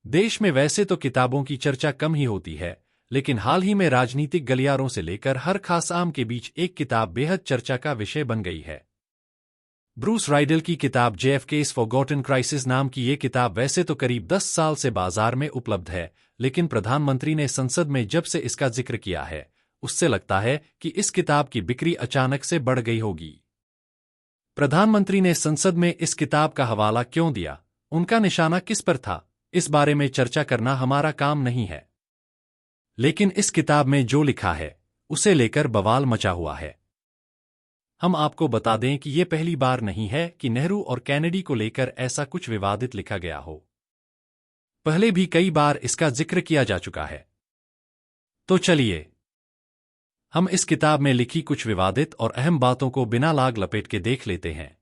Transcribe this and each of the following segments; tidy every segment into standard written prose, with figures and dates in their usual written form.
देश में वैसे तो किताबों की चर्चा कम ही होती है, लेकिन हाल ही में राजनीतिक गलियारों से लेकर हर खास आम के बीच एक किताब बेहद चर्चा का विषय बन गई है। ब्रूस राइडल की किताब JFK's फॉरगॉटन क्राइसिस नाम की ये किताब वैसे तो करीब 10 साल से बाजार में उपलब्ध है, लेकिन प्रधानमंत्री ने संसद में जब से इसका जिक्र किया है, उससे लगता है कि इस किताब की बिक्री अचानक से बढ़ गई होगी। प्रधानमंत्री ने संसद में इस किताब का हवाला क्यों दिया, उनका निशाना किस पर था, इस बारे में चर्चा करना हमारा काम नहीं है। लेकिन इस किताब में जो लिखा है, उसे लेकर बवाल मचा हुआ है। हम आपको बता दें कि यह पहली बार नहीं है कि नेहरू और कैनेडी को लेकर ऐसा कुछ विवादित लिखा गया हो। पहले भी कई बार इसका जिक्र किया जा चुका है। तो चलिए, हम इस किताब में लिखी कुछ विवादित और अहम बातों को बिना लाग लपेट के देख लेते हैं।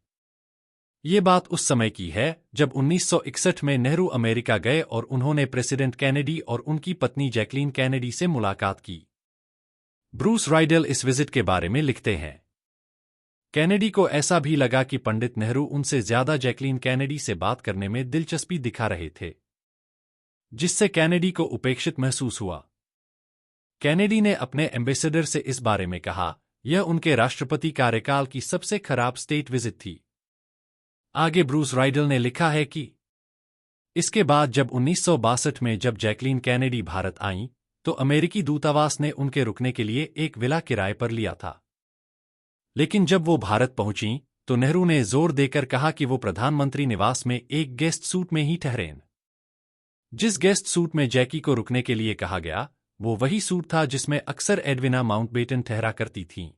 ये बात उस समय की है जब 1961 में नेहरू अमेरिका गए और उन्होंने प्रेसिडेंट कैनेडी और उनकी पत्नी जैकलीन कैनेडी से मुलाकात की। ब्रूस राइडल इस विजिट के बारे में लिखते हैं। कैनेडी को ऐसा भी लगा कि पंडित नेहरू उनसे ज्यादा जैकलीन कैनेडी से बात करने में दिलचस्पी दिखा रहे थे, जिससे कैनेडी को उपेक्षित महसूस हुआ। कैनेडी ने अपने एम्बेसडर से इस बारे में कहा, यह उनके राष्ट्रपति कार्यकाल की सबसे खराब स्टेट विजिट थी। आगे ब्रूस राइडल ने लिखा है कि इसके बाद जब 1962 में जब जैकलीन कैनेडी भारत आईं, तो अमेरिकी दूतावास ने उनके रुकने के लिए एक विला किराए पर लिया था। लेकिन जब वो भारत पहुंचीं, तो नेहरू ने जोर देकर कहा कि वो प्रधानमंत्री निवास में एक गेस्ट सूट में ही ठहरें। जिस गेस्ट सूट में जैकी को रुकने के लिए कहा गया, वो वही सूट था जिसमें अक्सर एडविना माउंटबेटन ठहरा करती थीं।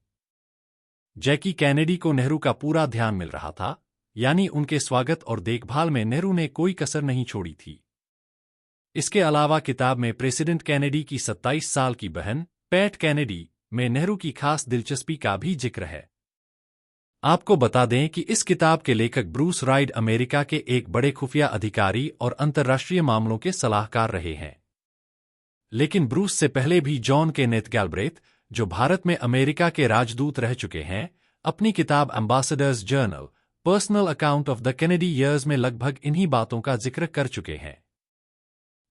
जैकी कैनेडी को नेहरू का पूरा ध्यान मिल रहा था, यानी उनके स्वागत और देखभाल में नेहरू ने कोई कसर नहीं छोड़ी थी। इसके अलावा किताब में प्रेसिडेंट कैनेडी की 27 साल की बहन पैट कैनेडी में नेहरू की खास दिलचस्पी का भी जिक्र है। आपको बता दें कि इस किताब के लेखक ब्रूस राइड अमेरिका के एक बड़े खुफिया अधिकारी और अंतर्राष्ट्रीय मामलों के सलाहकार रहे हैं। लेकिन ब्रूस से पहले भी जॉन केनेथ गैल्ब्रेथ, जो भारत में अमेरिका के राजदूत रह चुके हैं, अपनी किताब ambassadors journal personal account of the Kennedy years में लगभग इन्हीं बातों का जिक्र कर चुके हैं।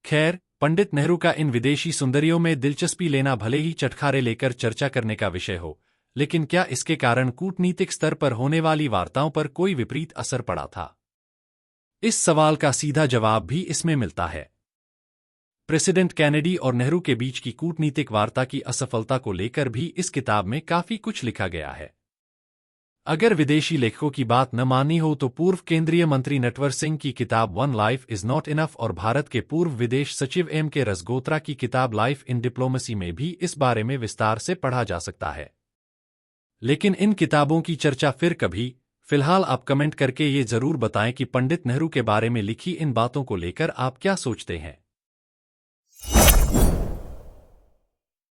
खैर, पंडित नेहरू का इन विदेशी सुंदरियों में दिलचस्पी लेना भले ही चटखारे लेकर चर्चा करने का विषय हो, लेकिन क्या इसके कारण कूटनीतिक स्तर पर होने वाली वार्ताओं पर कोई विपरीत असर पड़ा था? इस सवाल का सीधा जवाब भी इसमें मिलता है। प्रेसिडेंट कैनेडी और नेहरू के बीच की कूटनीतिक वार्ता की असफलता को लेकर भी इस किताब में काफी कुछ लिखा गया है। अगर विदेशी लेखकों की बात न मानी हो तो पूर्व केंद्रीय मंत्री नटवर सिंह की किताब one life is not enough और भारत के पूर्व विदेश सचिव M.K. रसगोत्रा की किताब लाइफ इन डिप्लोमेसी में भी इस बारे में विस्तार से पढ़ा जा सकता है। लेकिन इन किताबों की चर्चा फिर कभी। फिलहाल आप कमेंट करके ये जरूर बताएं कि पंडित नेहरू के बारे में लिखी इन बातों को लेकर आप क्या सोचते हैं।